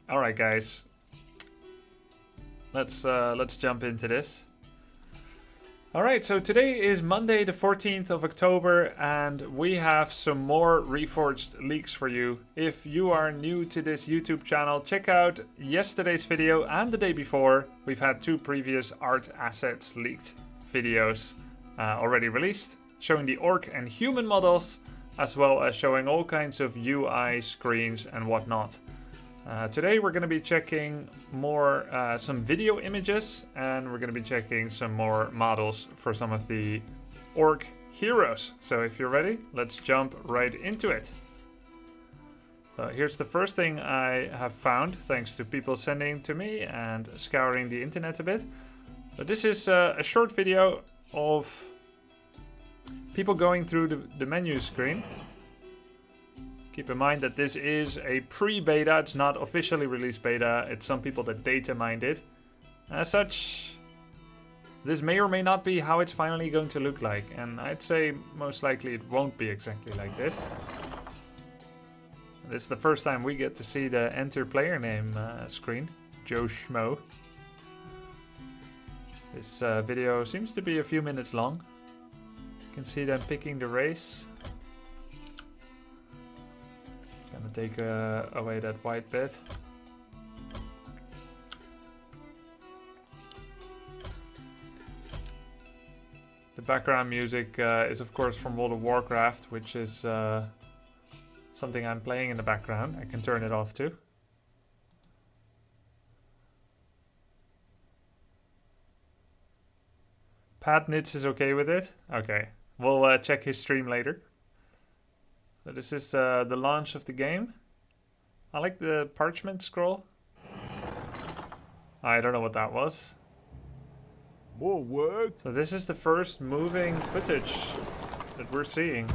All right, guys. Let's jump into this. All right, so today is Monday, the 14th of October, and we have some more Reforged leaks for you. If you are new to this YouTube channel, check out yesterday's video and the day before. We've had 2 previous art assets leaked videos already released, showing the orc and human models, as well as showing all kinds of UI screens and whatnot. Today we're going to be checking more some video images, and we're going to be checking some more models for some of the orc heroes. So if you're ready, let's jump right into it. Here's the first thing I have found, thanks to people sending to me and scouring the internet a bit. But this is a short video of people going through the menu screen. Keep in mind that this is a pre-beta, it's not officially released beta, it's some people that data mined it. As such, this may or may not be how it's finally going to look like, and I'd say most likely it won't be exactly like this. This is the first time we get to see the enter player name screen, Joe Schmo. This video seems to be a few minutes long. You can see them picking the race. Gonna take away that white bit. The background music is of course from World of Warcraft, which is something I'm playing in the background. I can turn it off too. Pat Nitz is okay with it? Okay, we'll check his stream later. So this is the launch of the game. I like the parchment scroll. I don't know what that was. More work. So this is the first moving footage that we're seeing.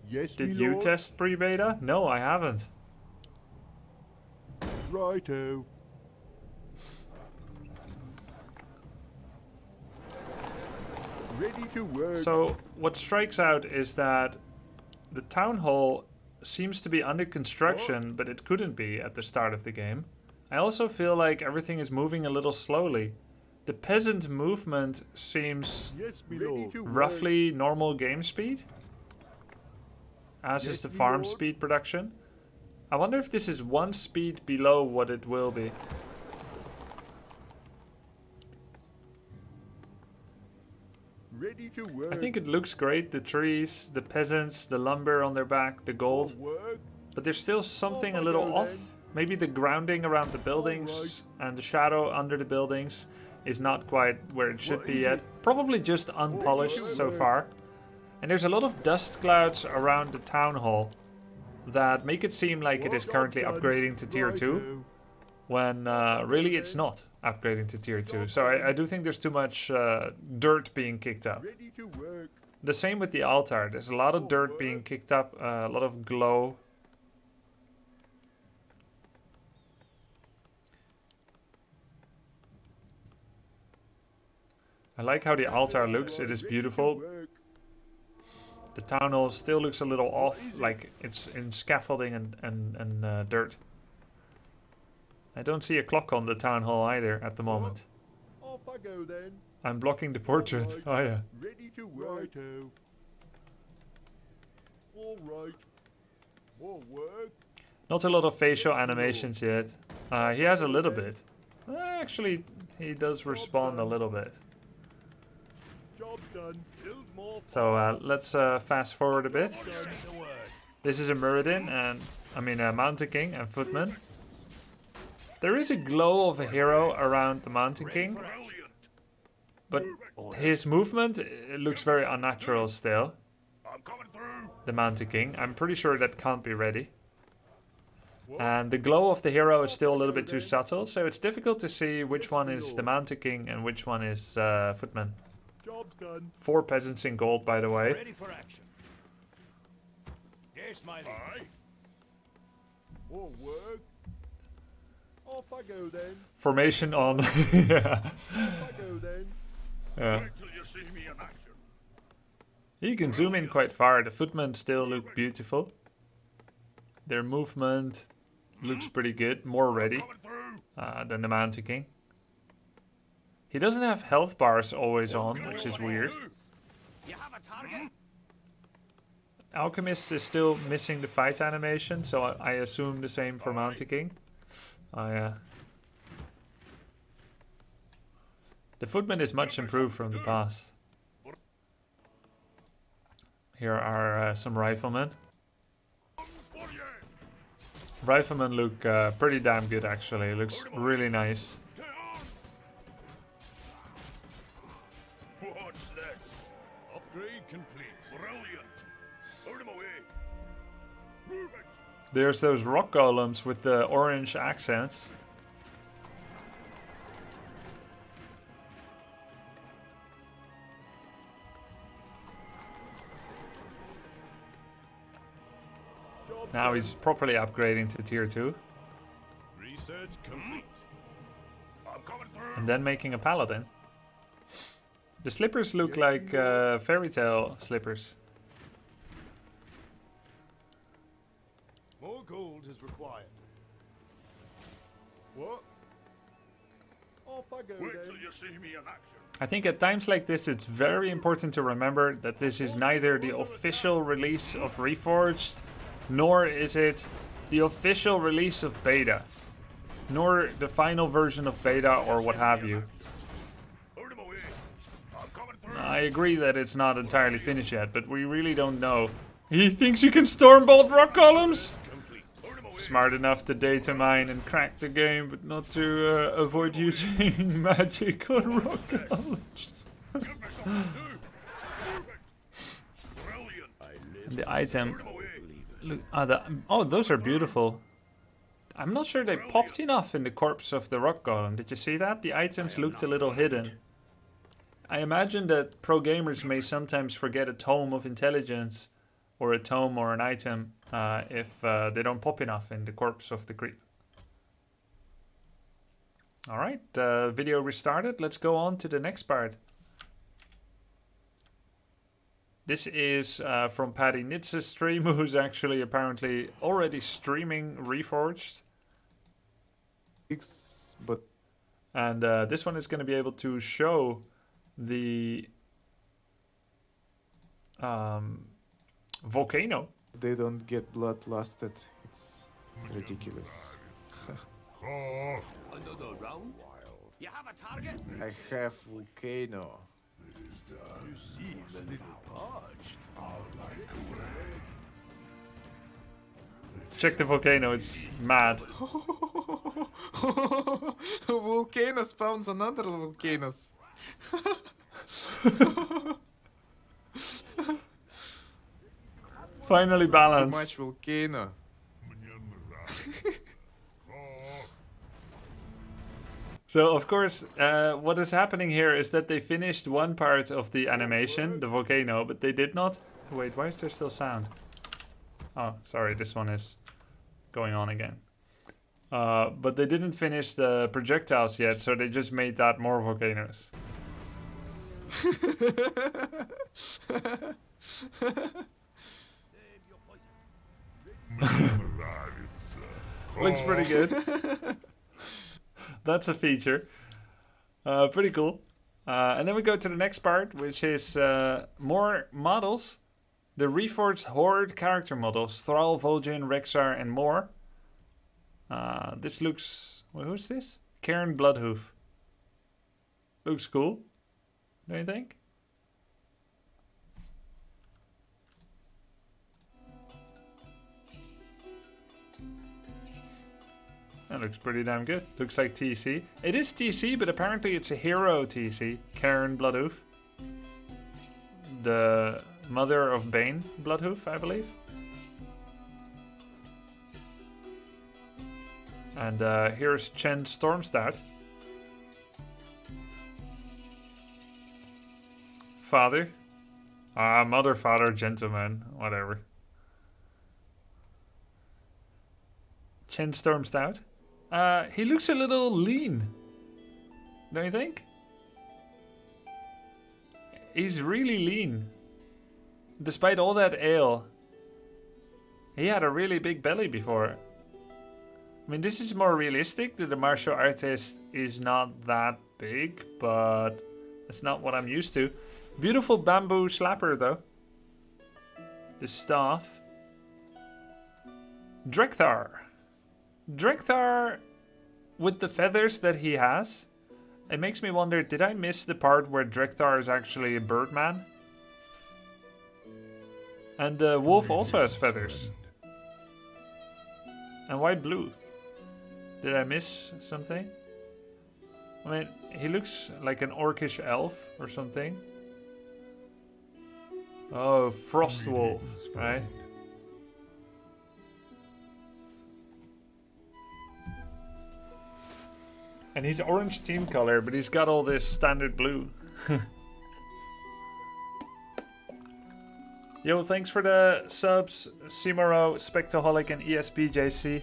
Yes, Did me you lord. test pre-beta? No, I haven't. Righto. Ready to work. So what strikes out is that the town hall seems to be under construction, but it couldn't be at the start of the game. I also feel like everything is moving a little slowly. The peasant movement seems Yes, me lord. roughly normal game speed, as Yes, is the me farm lord. speed production. I wonder if this is 1 speed below what it will be. Ready to work. I think it looks great, the trees, the peasants, the lumber on their back, the gold. More work. But there's still something Off a I little go off. then. Maybe the grounding around the buildings and the shadow under the buildings is not quite where it should What be is yet. it? Probably just unpolished so work. far. And there's a lot of dust clouds around the town hall that make it seem like it is Work currently done. upgrading to tier 2, Righto. when really it's not upgrading to tier 2. So I do think there's too much dirt being kicked up. Ready to work. The same with the altar. There's a lot of dirt being kicked up, a lot of glow. I like how the altar looks. It is Ready to beautiful. work. The town hall still looks a little off, like it's in scaffolding and dirt. I don't see a clock on the town hall either at the moment. Off I go then. I'm blocking the portrait. Alright. Oh yeah. Ready to work. Righto. All right. More work. Not a lot of facial animations yet. He has a little bit. Actually, he does respond a little bit. Job done. Build more. So let's fast forward a bit. This is a Muradin and a Mountain King and Footman. There is a glow of a hero around the Mountain King, but his movement looks very unnatural still. I'm coming through. The Mountain King. I'm pretty sure that can't be ready. And the glow of the hero is still a little bit too subtle, so it's difficult to see which one is the Mountain King and which one is Footman. Job's done. 4 peasants in gold, by the way. Ready for action. Yes, my lord. Aye. More work. Off I go then. Formation on. Yeah. Off I go then. Yeah. Wait till you see me in action. You can zoom in quite far. The footmen still look beautiful. Their movement looks pretty good, more ready Coming through. than the Mountain King. He doesn't have health bars always on, which is weird. You have a target? Alchemist is still missing the fight animation, so I assume the same for Mountain King. Oh yeah. The Footman is much improved from the past. Here are some Riflemen. Riflemen look pretty damn good actually, looks really nice. What's next? Upgrade complete. Brilliant. Put him away. Move it. There's those rock golems with the orange accents. Now he's properly upgrading to tier 2. Research complete. I'm coming through. And then making a paladin. The slippers look like fairy tale slippers. More gold is required. What? Off I go Wait then. till you see me in action. I think at times like this it's very important to remember that this is neither the official release of Reforged, nor is it the official release of beta, nor the final version of beta or what have you. Put him away. I'm coming through. I agree that it's not entirely finished yet, but we really don't know. He thinks you can stormbolt rock columns? Complete. Put him away. Smart enough to data mine and crack the game, but not to avoid using magic on rock columns. Give me something to do. Move it. Brilliant. And the item... Put him away. Look, those are beautiful. I'm not sure they popped enough in the corpse of the rock golem. Did you see that? The items looked a little hidden. I imagine that pro gamers may sometimes forget a tome of intelligence or a tome or an item if they don't pop enough in the corpse of the creep. Alright, video restarted. Let's go on to the next part. This is from Paddy Nitz's stream, who's actually apparently already streaming Reforged. But And this one is going to be able to show the volcano. they don't get bloodlusted. It's ridiculous. Another round? You have a target? I have volcano. You seem a little parched. Check the volcano, it's mad. Volcano spawns another volcanoes. Finally Too balanced. much volcano. So of course, what is happening here is that they finished one part of the animation, the volcano, but they did not... Wait, why is there still sound? Oh, sorry, this one is going on again. But they didn't finish the projectiles yet, so they just made that more volcanoes. Looks pretty good. That's a feature. Pretty cool. And then we go to the next part, which is more models. The Reforged Horde character models. Thrall, Vol'jin, Rexar, and more. This looks... Well, who's this? Cairn Bloodhoof. Looks cool. Don't you think? That looks pretty damn good. Looks like TC. It is TC, but apparently it's a hero TC. Cairn Bloodhoof. The mother of Bane Bloodhoof, I believe. And here's Chen Stormstad. Father. Mother, father, gentleman. Whatever. Chen Stormstad. He looks a little lean. Don't you think? He's really lean. Despite all that ale. He had a really big belly before. I mean, this is more realistic. The martial artist is not that big, but that's not what I'm used to. Beautiful bamboo slapper, though. The staff. Drekthar. Drekthar, with the feathers that he has, it makes me wonder, did I miss the part where Drekthar is actually a birdman? And the wolf also has feathers. And why blue? Did I miss something? I mean, he looks like an orcish elf or something. Oh, frost wolf, right? And he's orange team color, but he's got all this standard blue. Yo, thanks for the subs, Simaro, Spectoholic, and ESPJC.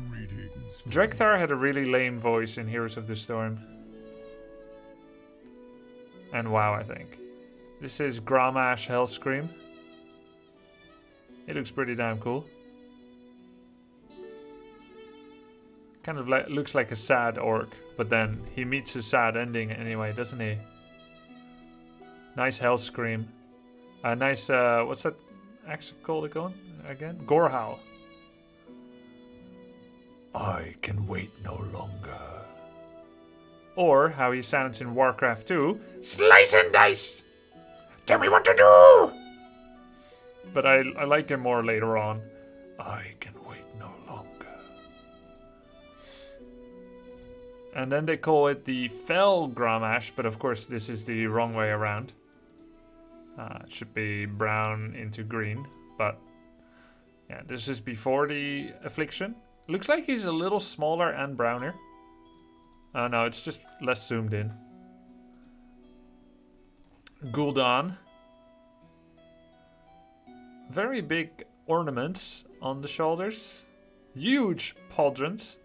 Greetings. Drekthar had a really lame voice in Heroes of the Storm. And WoW, I think. This is Gramash Hellscream. He looks pretty damn cool. Kind of looks like a sad orc, but then he meets a sad ending anyway, doesn't he? Nice Hellscream. Nice, what's that axe called again? Gorehowl. I can wait no longer. Or, how he sounds in Warcraft 2, Slice and Dice! Tell me what to do! But I like him more later on. I can wait no longer. And then they call it the Fell Gramash, but of course this is the wrong way around. It should be brown into green, but yeah, this is before the affliction. Looks like he's a little smaller and browner. No, it's just less zoomed in. Gul'dan. Very big ornaments on the shoulders. Huge pauldrons.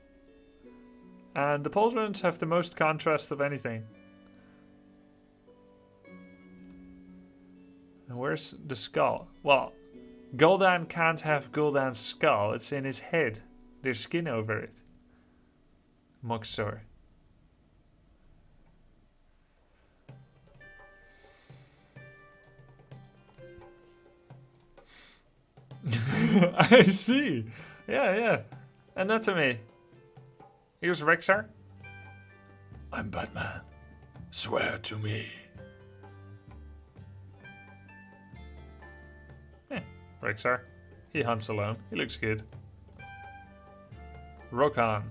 And the pauldrons have the most contrast of anything. And where's the skull? Well, Gul'dan can't have Gul'dan's skull. It's in his head. There's skin over it. Moxor. I see. Yeah. Anatomy. Here's Rexar. I'm Batman. Swear to me. Rexar. He hunts alone. He looks good. Rokan.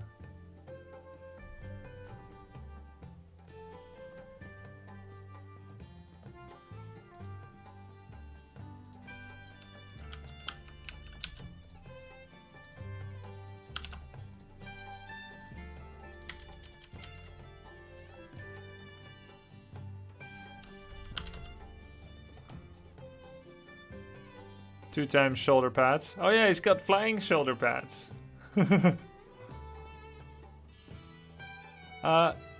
Two times shoulder pads. Oh yeah, he's got flying shoulder pads.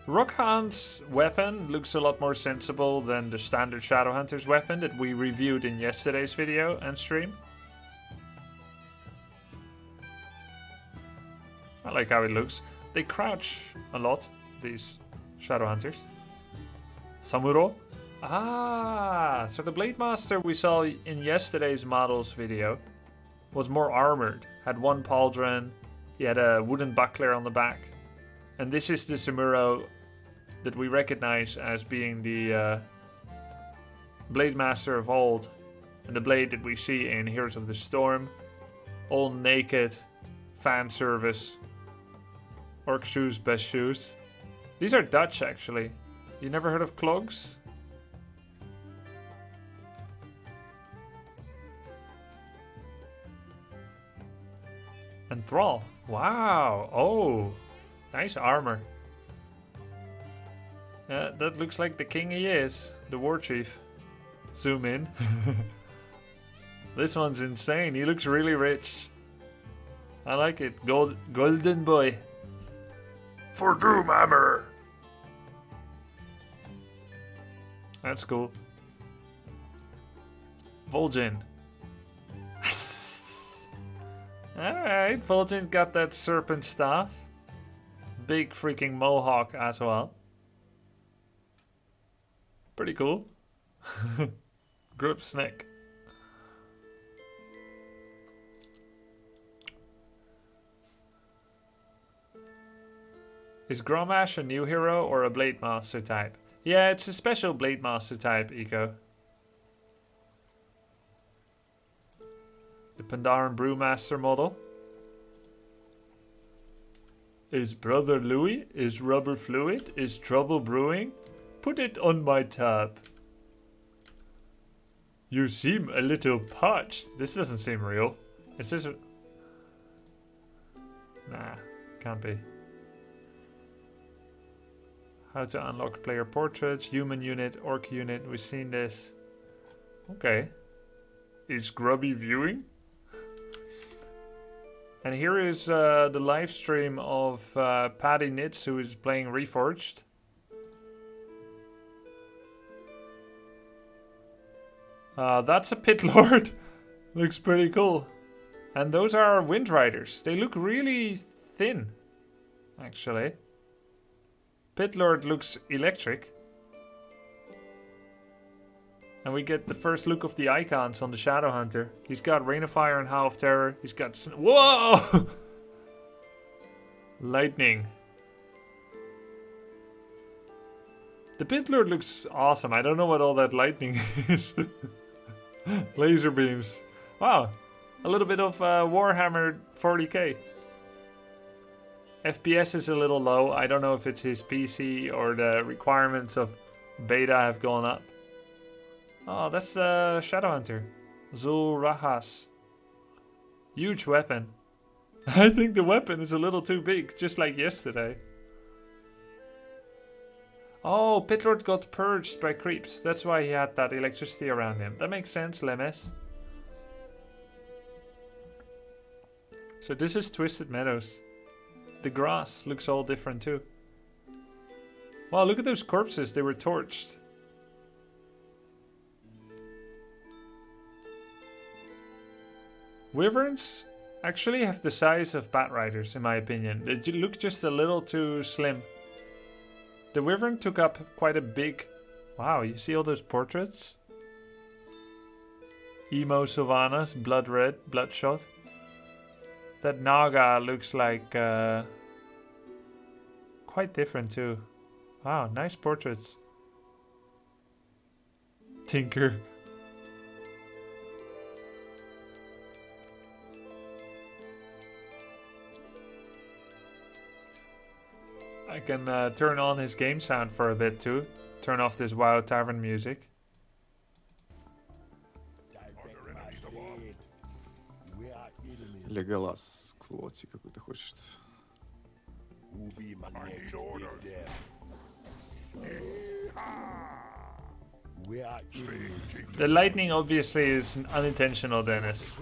Rockhan's weapon looks a lot more sensible than the standard Shadowhunter's weapon that we reviewed in yesterday's video and stream. I like how it looks. They crouch a lot, these Shadowhunters. Samuro. Ah, so the Blade Master we saw in yesterday's models video was more armored. Had one pauldron, he had a wooden buckler on the back. And this is the Samuro that we recognize as being the Blade Master of old. And the blade that we see in Heroes of the Storm. All naked, fan service. Orc shoes, best shoes. These are Dutch actually. You never heard of clogs? And Thrall. Wow. Oh. Nice armor. That looks like the king he is. The war chief. Zoom in. This one's insane. He looks really rich. I like it. Golden boy. For Doomhammer. That's cool. Vol'jin. Alright, Fulgent got that serpent staff. Big freaking mohawk as well. Pretty cool. Grub snake. Is Gromash a new hero or a Blade Master type? Yeah, it's a special Blade Master type, Eco. The Pandaren Brewmaster model. Is Brother Louis? Is rubber fluid? Is trouble brewing? Put it on my tab. You seem a little parched. This doesn't seem real. Is this a... Nah, can't be. How to unlock player portraits, human unit, orc unit. We've seen this. Okay. Is Grubby viewing? And here is the live stream of Paddy Nitz, who is playing Reforged. That's a Pit Lord. Looks pretty cool. And those are Wind Riders. They look really thin, actually. Pit Lord looks electric. And we get the first look of the icons on the Shadow Hunter. He's got Rain of Fire and Howl of Terror. He's got... Whoa! Lightning. The Pit Lord looks awesome. I don't know what all that lightning is. Laser beams. Wow. A little bit of Warhammer 40k. FPS is a little low. I don't know if it's his PC or the requirements of beta have gone up. Oh, that's the Shadow Hunter. Zul Rahas. Huge weapon. I think the weapon is a little too big, just like yesterday. Oh, Pit Lord got purged by creeps. That's why he had that electricity around him. That makes sense, Lemes. So this is Twisted Meadows. The grass looks all different too. Wow, look at those corpses. They were torched. Wyverns actually have the size of Bat Riders, in my opinion. They look just a little too slim. The Wyvern took up quite a big... Wow, you see all those portraits? Emo Sylvanas, Blood Red, Bloodshot. That Naga looks like quite different too. Wow, nice portraits. Tinker. I can turn on his game sound for a bit too. Turn off this WoW Tavern music. Леголас, Клоти какой-то хочет. The lightning obviously is unintentional, Dennis.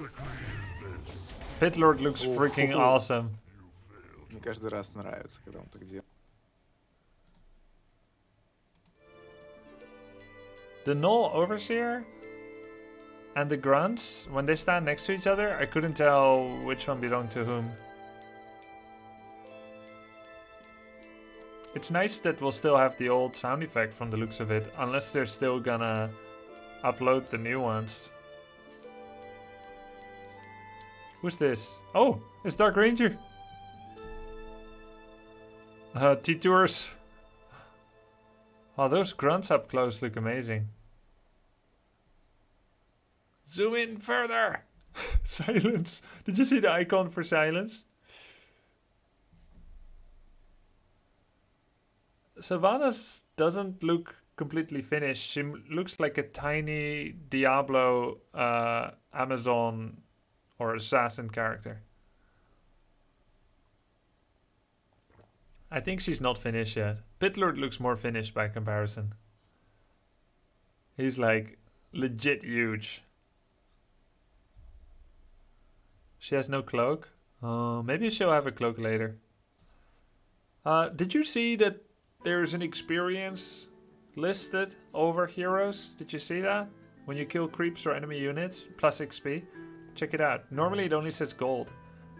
Pit Lord looks freaking awesome. Мне каждый раз нравится, когда он так делает. The Null Overseer and the Grunts, when they stand next to each other, I couldn't tell which one belonged to whom. It's nice that we'll still have the old sound effect from the looks of it, unless they're still gonna upload the new ones. Who's this? Oh, it's Dark Ranger. T-Tours. Oh, those grunts up close look amazing. Zoom in further. Silence. Did you see the icon for silence? Sylvanas doesn't look completely finished. She looks like a tiny Diablo Amazon or assassin character. I think she's not finished yet. Pitlord looks more finished by comparison. He's like legit huge. She has no cloak. Maybe she'll have a cloak later. Did you see that there's an experience listed over heroes? Did you see that? When you kill creeps or enemy units, plus XP. Check it out. Normally it only says gold.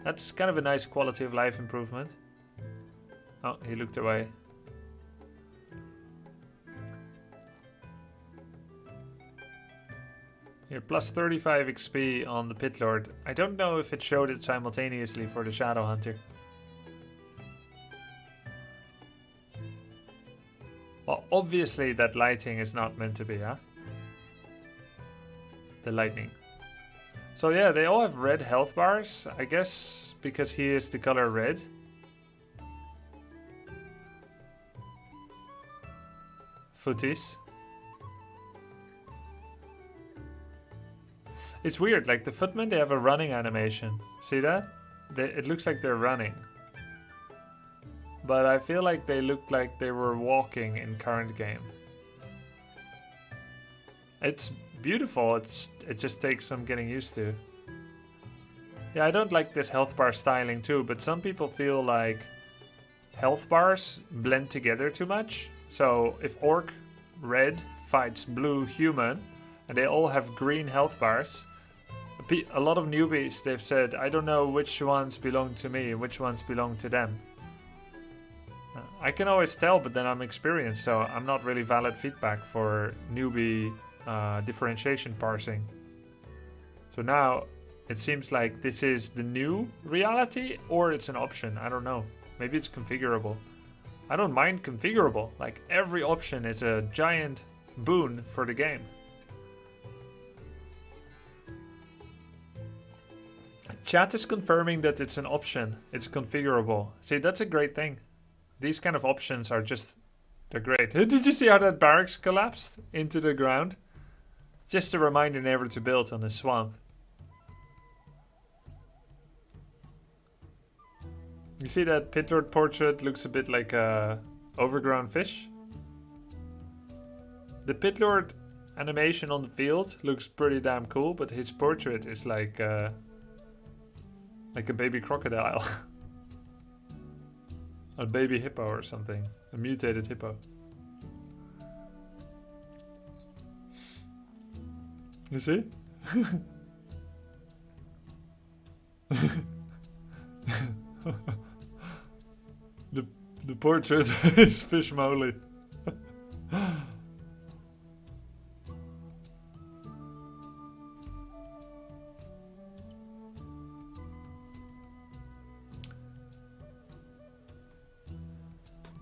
That's kind of a nice quality of life improvement. Oh, he looked away. Here, plus 35 XP on the Pit Lord. I don't know if it showed it simultaneously for the Shadow Hunter. Well, obviously that lighting is not meant to be, huh? The lightning. So yeah, they all have red health bars. I guess because he is the color red. Footies. It's weird, like the footmen, they have a running animation. See that? It looks like they're running. But I feel like they look like they were walking in current game. It's beautiful, it just takes some getting used to. Yeah, I don't like this health bar styling too, but some people feel like health bars blend together too much. So if Orc Red fights Blue Human, and they all have green health bars, a lot of newbies, they've said, I don't know which ones belong to me and which ones belong to them. I can always tell, but then I'm experienced, so I'm not really valid feedback for newbie differentiation parsing. So now it seems like this is the new reality, or it's an option. I don't know. Maybe it's configurable. I don't mind configurable. Like every option is a giant boon for the game. Chat is confirming that it's an option. It's configurable. See, that's a great thing. These kind of options are just, they're great. Did you see how that barracks collapsed into the ground? Just a reminder never to build on the swamp. You see that Pit Lord portrait looks a bit like a overgrown fish? The Pit Lord animation on the field looks pretty damn cool, but his portrait is like a baby crocodile. A baby hippo or something. A mutated hippo. You see? the portrait is fish moly.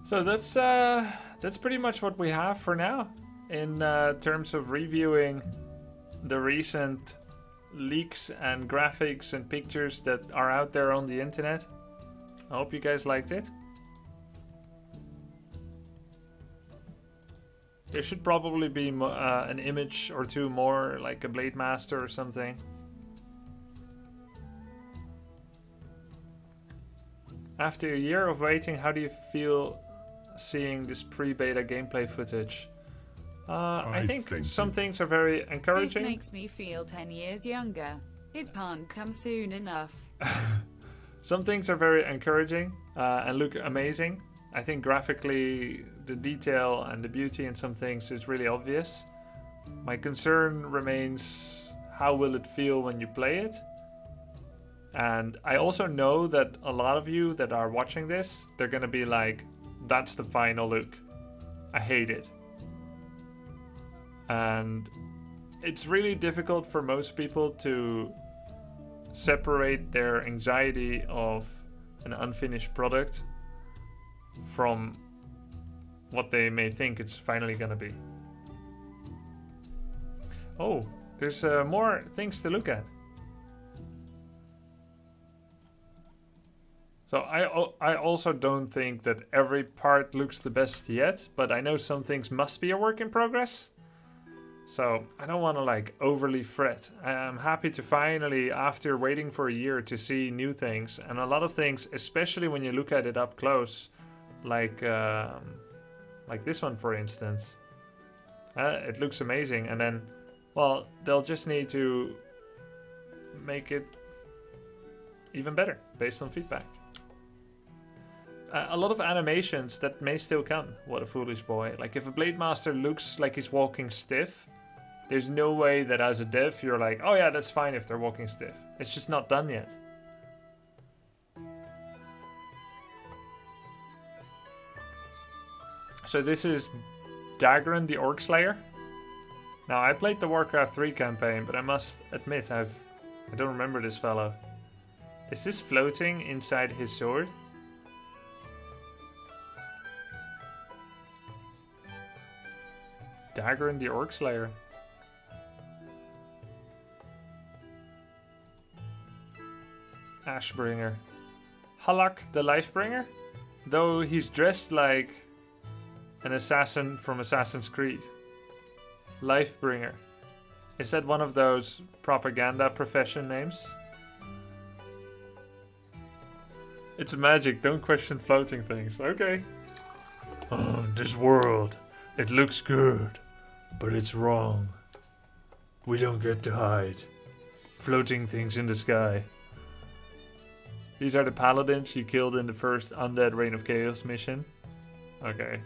So that's pretty much what we have for now in terms of reviewing the recent leaks and graphics and pictures that are out there on the internet. I hope you guys liked it. There should probably be an image or two more, like a Blade Master or something. After a year of waiting, how do you feel seeing this pre-beta gameplay footage? I think some things are very encouraging. This makes me feel 10 years younger. It can't come soon enough. Some things are very encouraging and look amazing. I think graphically the detail and the beauty in some things is really obvious. My concern remains, how will it feel when you play it? And I also know that a lot of you that are watching this, they're gonna be like, that's the final look. I hate it. And it's really difficult for most people to separate their anxiety of an unfinished product from what they may think it's finally gonna be. Oh, there's more things to look at. So I also don't think that every part looks the best yet, but I know some things must be a work in progress. So I don't want to like overly fret. I'm happy to finally, after waiting for a year, to see new things. And a lot of things, especially when you look at it up close, like this one for instance. It looks amazing. And then, well, they'll just need to make it even better based on feedback. A lot of animations that may still come. What a foolish boy. Like if a Blade Master looks like he's walking stiff, there's no way that as a dev you're like, oh yeah, that's fine if they're walking stiff. It's just not done yet. So this is Dagran the Orc Slayer. Now I played the Warcraft 3 campaign, but I must admit I don't remember this fellow. Is this floating inside his sword? Dagran the Orc Slayer. Ashbringer. Halak the Lifebringer? Though he's dressed like an assassin from Assassin's Creed. Lifebringer. Is that one of those propaganda profession names? It's magic, don't question floating things. Okay. Oh, this world. It looks good, but it's wrong. We don't get to hide. Floating things in the sky. These are the paladins you killed in the first Undead Reign of Chaos mission. Okay,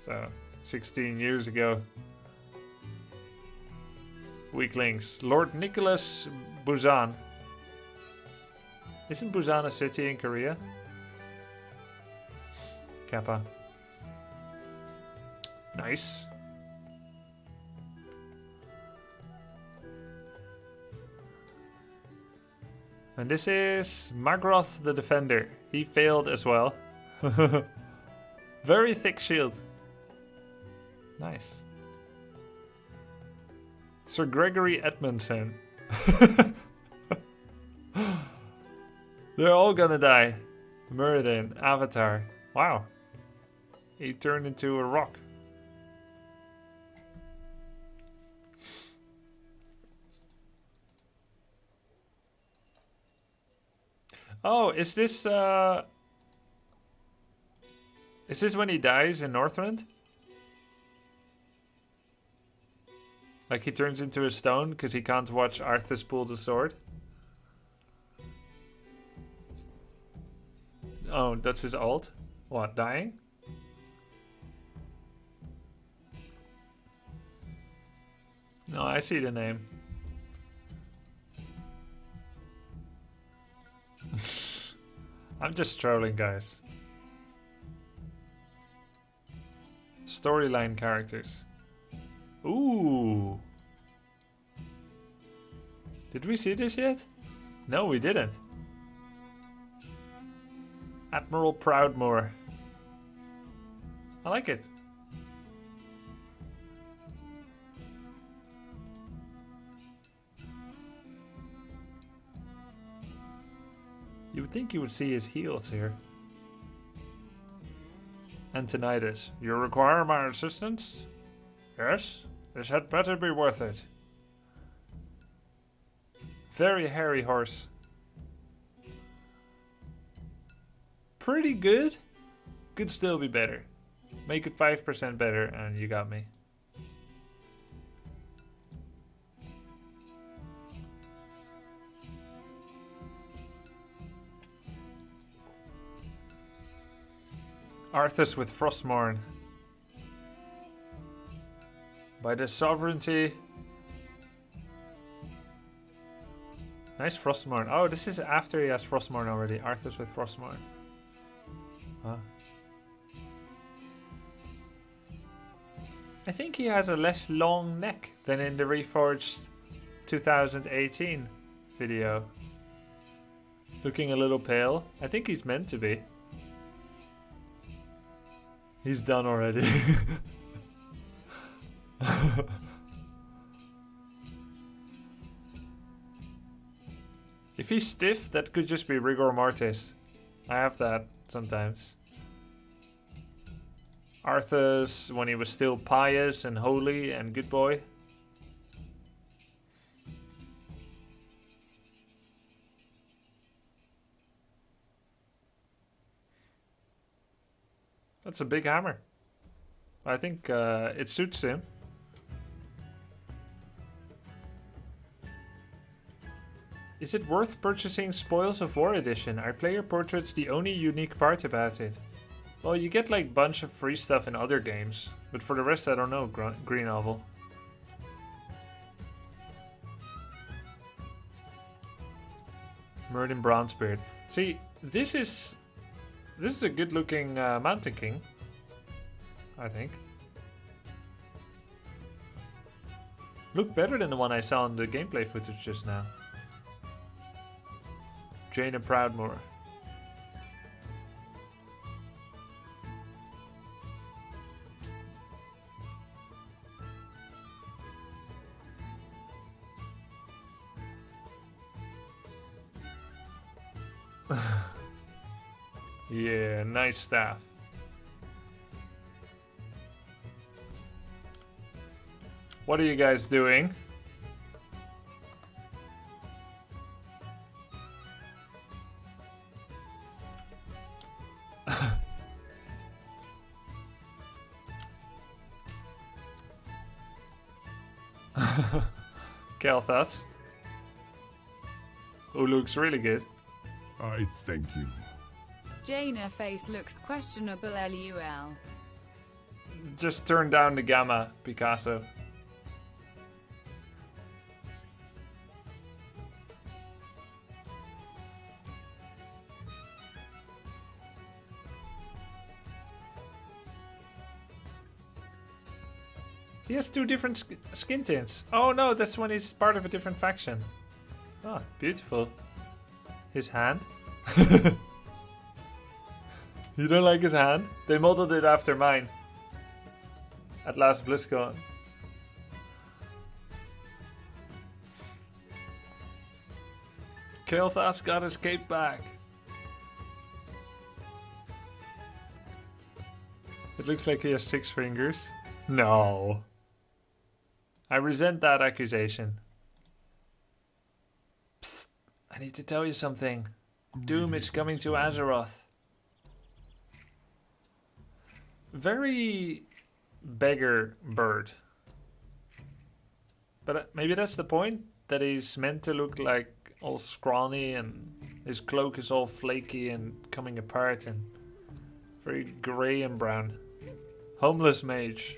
so 16 years ago. Weaklings. Lord Nicholas Busan. Isn't Busan a city in Korea? Kappa. Nice. And this is Magroth the Defender. He failed as well. Very thick shield. Nice. Sir Gregory Edmondson. They're all gonna die. Muradin, Avatar. Wow. He turned into a rock. Oh, is this when he dies in Northrend? Like he turns into a stone because he can't watch Arthas pull the sword? Oh, that's his ult? What, dying? No, I see the name. I'm just trolling, guys. Storyline characters. Ooh. Did we see this yet? No, we didn't. Admiral Proudmoore. I like it. You would think you would see his heels here. Antonidas, you require my assistance? Yes, this had better be worth it. Very hairy horse. Pretty good. Could still be better. Make it 5% better and you got me. Arthas with Frostmourne. By the sovereignty. Nice Frostmourne. Oh, this is after he has Frostmourne already. Arthas with Frostmourne. Huh. I think he has a less long neck than in the Reforged 2018 video. Looking a little pale. I think he's meant to be. He's done already. If he's stiff, that could just be rigor mortis. I have that sometimes. Arthas, when he was still pious and holy and good boy. That's a big hammer. I think it suits him. Is it worth purchasing Spoils of War Edition? Are player portraits the only unique part about it? Well, you get like bunch of free stuff in other games, but for the rest I don't know, Green Oval. Muradin Bronzebeard. See, this is a good looking Mountain King. I think. Looked better than the one I saw in the gameplay footage just now. Jaina Proudmoore. Yeah, nice staff. What are you guys doing? Kelthas, who looks really good. I thank you. Jaina face looks questionable LUL. Just turn down the gamma, Picasso. He has two different skin tints. Oh no, that's when he's part of a different faction. Oh, beautiful. His hand. You don't like his hand? They modeled it after mine. At last BlizzCon. Kelthas got his cape back. It looks like he has 6 fingers. No. I resent that accusation. Psst, I need to tell you something. Doom is coming to Azeroth. Very beggar bird. But maybe that's the point, that he's meant to look like all scrawny and his cloak is all flaky and coming apart and very grey and brown. Homeless mage.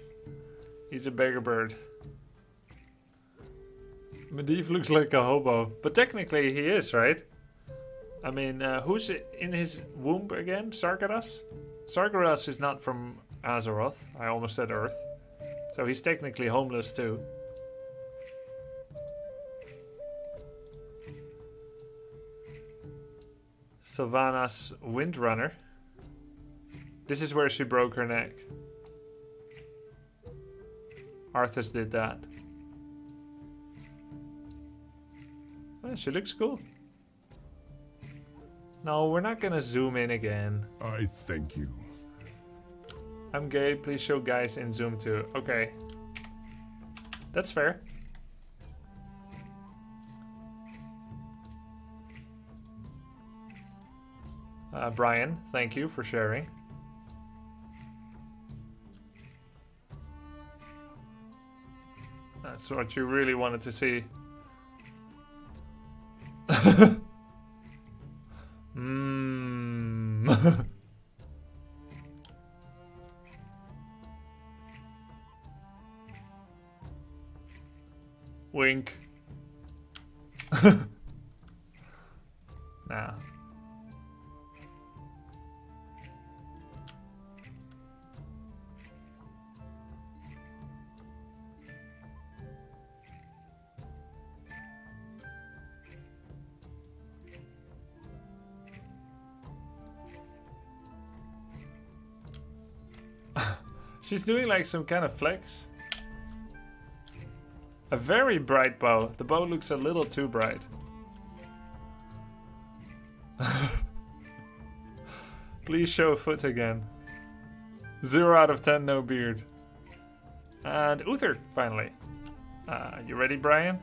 He's a beggar bird. Medivh looks like a hobo, but technically he is, right? I mean, who's in his womb again? Sargeras? Sargeras is not from Azeroth. I almost said Earth. So he's technically homeless too. Sylvanas Windrunner. This is where she broke her neck. Arthas did that. Well, she looks cool. No, we're not gonna zoom in again. I thank you. I'm gay, please show guys in zoom too. Okay. That's fair. Brian, thank you for sharing. That's what you really wanted to see. Wink. Nah. She's doing like some kind of flex. A very bright bow. The bow looks a little too bright. Please show foot again. 0 out of 10, no beard. And Uther, finally. You ready, Brian?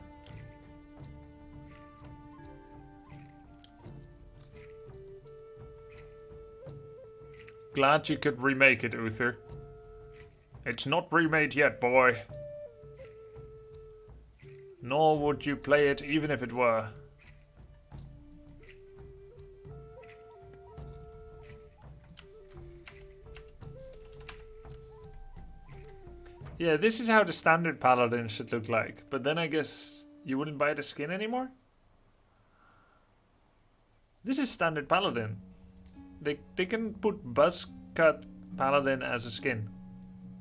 Glad you could remake it, Uther. It's not remade yet, boy. Nor would you play it even if it were. Yeah, this is how the standard paladin should look like. But then I guess you wouldn't buy the skin anymore? This is standard paladin. They can put buzz cut paladin as a skin.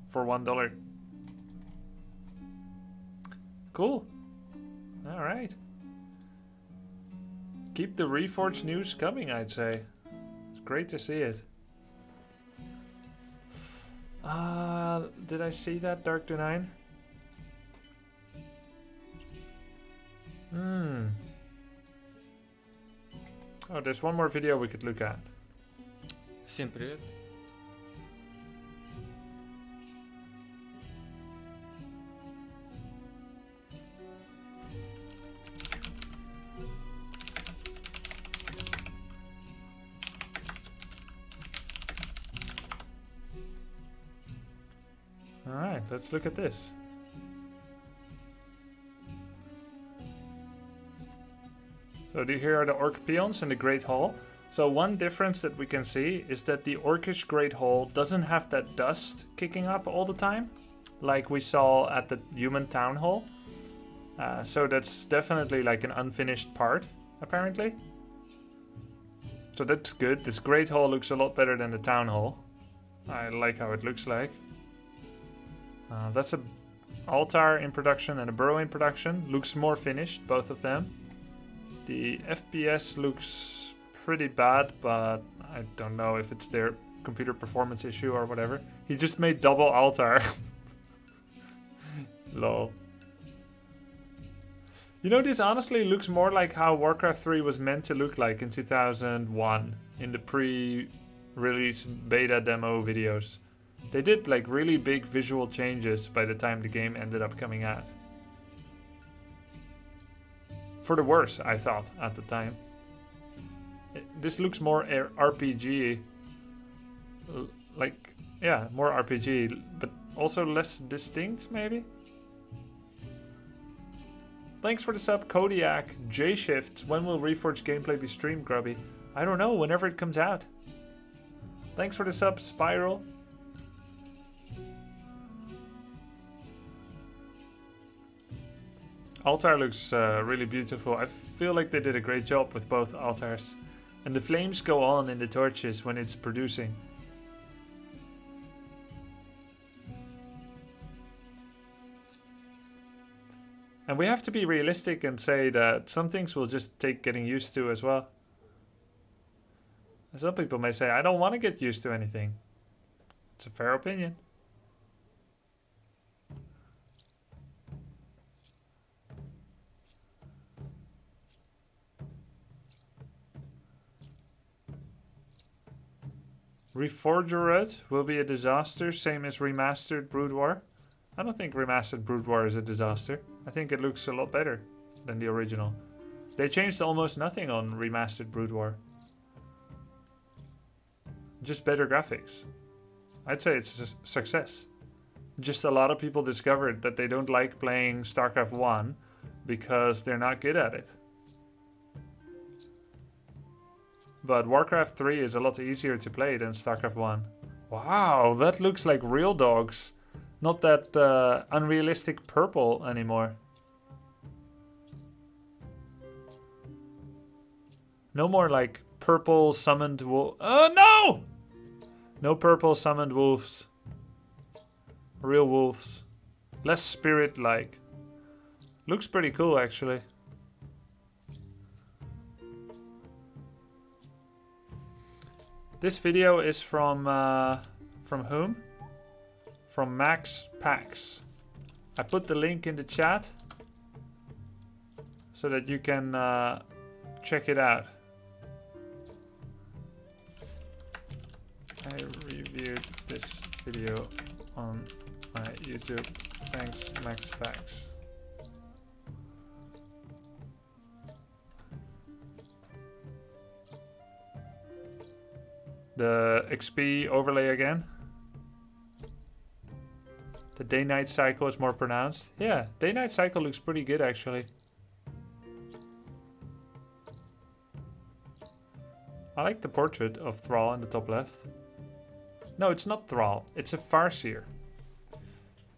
for $1. Cool. Alright. Keep the Reforged news coming, I'd say. It's great to see it. Did I see that, Dark to 9? Oh, there's one more video we could look at. Всем привет. Alright, let's look at this. So here are the Orc peons in the Great Hall. So one difference that we can see is that the Orcish Great Hall doesn't have that dust kicking up all the time, like we saw at the Human Town Hall. So that's definitely like an unfinished part, apparently. So that's good. This Great Hall looks a lot better than the Town Hall. I like how it looks like. That's a altar in production and a burrow in production. Looks more finished, both of them. The FPS looks pretty bad, but I don't know if it's their computer performance issue or whatever. He just made double altar. Lol. You know, this honestly looks more like how Warcraft 3 was meant to look like in 2001 in the pre-release beta demo videos. They did like really big visual changes by the time the game ended up coming out. For the worse, I thought, at the time. This looks more RPG. Like, yeah, more RPG, but also less distinct, maybe? Thanks for the sub, Kodiak. J-Shift. When will Reforged gameplay be streamed, Grubby? I don't know, whenever it comes out. Thanks for the sub, Spiral. Altar looks really beautiful. I feel like they did a great job with both altars. And the flames go on in the torches when it's producing. And we have to be realistic and say that some things will just take getting used to as well. Some people may say, I don't want to get used to anything. It's a fair opinion. Reforged will be a disaster, same as Remastered Brood War. I don't think Remastered Brood War is a disaster. I think it looks a lot better than the original. They changed almost nothing on Remastered Brood War. Just better graphics. I'd say it's a success. Just a lot of people discovered that they don't like playing StarCraft 1 because they're not good at it. But Warcraft 3 is a lot easier to play than StarCraft 1. Wow, that looks like real dogs. Not that unrealistic purple anymore. No more like purple summoned wolf. Oh no! No purple summoned wolves. Real wolves. Less spirit-like. Looks pretty cool actually. This video is from whom? From Max Pax. I put the link in the chat so that you can check it out. I reviewed this video on my YouTube. Thanks, Max Pax. The XP overlay again. The day-night cycle is more pronounced. Yeah, day-night cycle looks pretty good actually. I like the portrait of Thrall in the top left. No, it's not Thrall. It's a Farseer.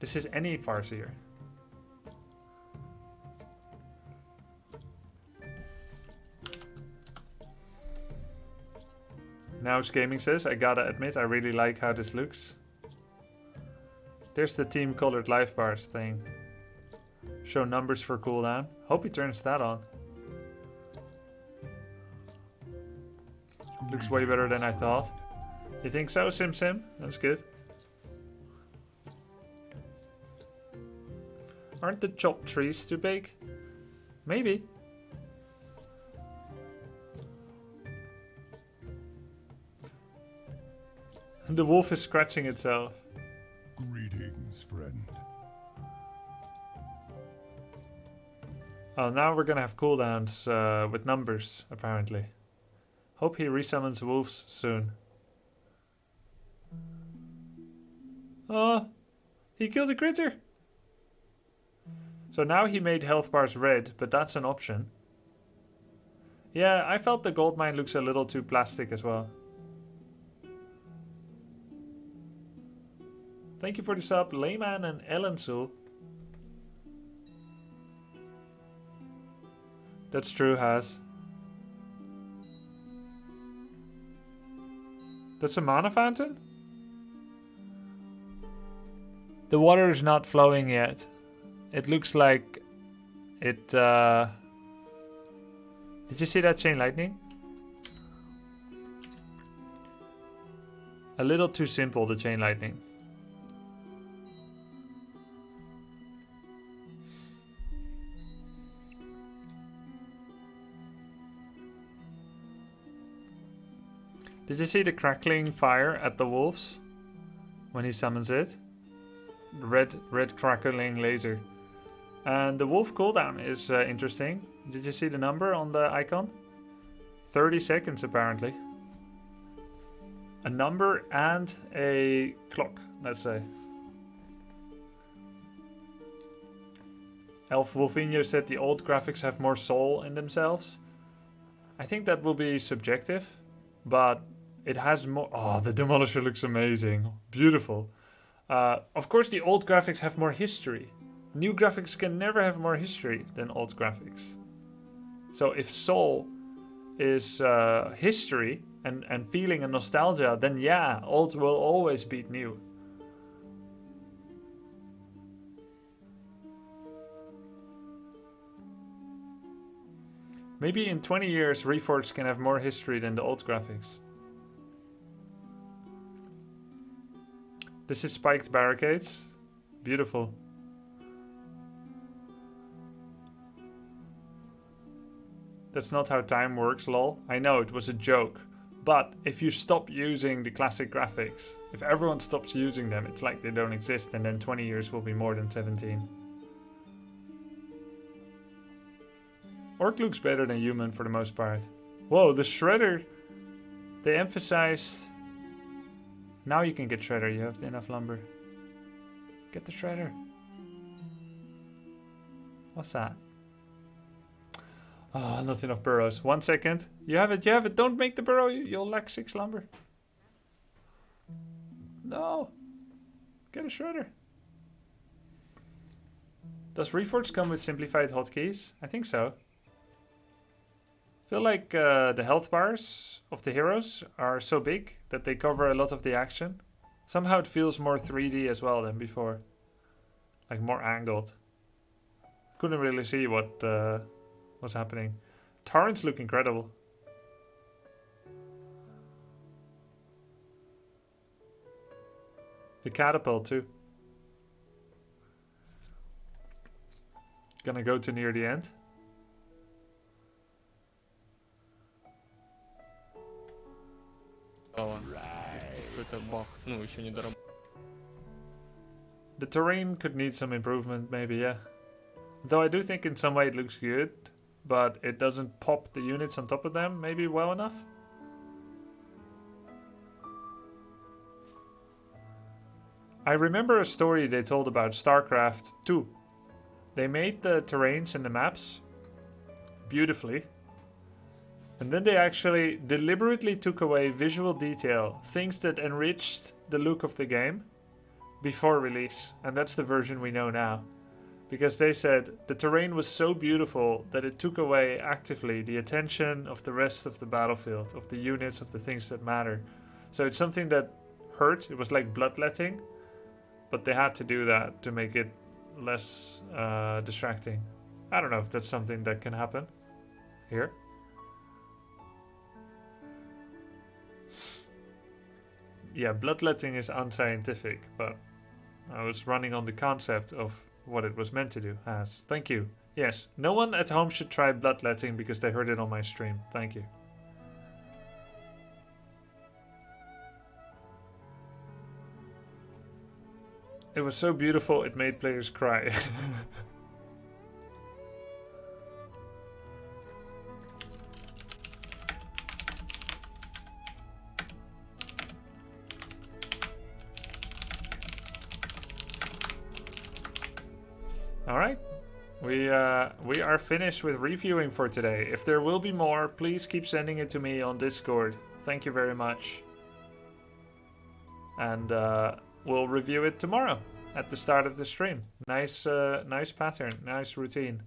This is any Farseer. Now Gaming says, I gotta admit, I really like how this looks. There's the team colored life bars thing. Show numbers for cooldown. Hope he turns that on. Looks way better than I thought. You think so, Sim Sim? That's good. Aren't the chopped trees too big? Maybe. The wolf is scratching itself. Greetings, friend. Oh, now we're gonna have cooldowns with numbers, apparently. Hope he resummons wolves soon. Oh, he killed a critter! So now he made health bars red, but that's an option. Yeah, I felt the gold mine looks a little too plastic as well. Thank you for the sub, Layman and Ellensul. That's true, Has. That's a mana fountain? The water is not flowing yet. It looks like it... Did you see that chain lightning? A little too simple, the chain lightning. Did you see the crackling fire at the wolves when he summons it? Red crackling laser. And the wolf cooldown is interesting. Did you see the number on the icon? 30 seconds apparently. A number and a clock, let's say. Elf Wolfinho said the old graphics have more soul in themselves. I think that will be subjective, but it has more... Oh, the Demolisher looks amazing. Beautiful. Of course, the old graphics have more history. New graphics can never have more history than old graphics. So if soul is history and feeling and nostalgia, then yeah, old will always beat new. Maybe in 20 years, Reforged can have more history than the old graphics. This is spiked barricades. Beautiful. That's not how time works, lol. I know, it was a joke. But if you stop using the classic graphics, if everyone stops using them, it's like they don't exist, and then 20 years will be more than 17. Orc looks better than human for the most part. Whoa, the shredder. They emphasized... Now you can get shredder, you have enough lumber. Get the shredder. What's that? Oh, not enough burrows. 1 second. You have it, you have it. Don't make the burrow, you'll lack 6 lumber. No. Get a shredder. Does Reforged come with simplified hotkeys? I think so. I feel like the health bars of the heroes are so big that they cover a lot of the action. Somehow it feels more 3D as well than before. Like more angled. Couldn't really see what was happening. Torrents look incredible. The catapult too. Gonna go to near the end. Какой-то баг. Ну, еще не доработал. The terrain could need some improvement, maybe, yeah. Though I do think in some way it looks good, but it doesn't pop the units on top of them maybe well enough. I remember a story they told about StarCraft 2. They made the terrains and the maps beautifully. And then they actually deliberately took away visual detail, things that enriched the look of the game before release. And that's the version we know now. Because they said the terrain was so beautiful that it took away actively the attention of the rest of the battlefield, of the units, of the things that matter. So it's something that hurt. It was like bloodletting. but they had to do that to make it less distracting. I don't know if that's something that can happen here. Yeah, bloodletting is unscientific, but I was running on the concept of what it was meant to do. Thank you. Yes, no one at home should try bloodletting because they heard it on my stream. Thank you. It was so beautiful it made players cry. Alright, we are finished with reviewing for today. If there will be more, please keep sending it to me on Discord. Thank you very much. And we'll review it tomorrow at the start of the stream. Nice pattern, nice routine.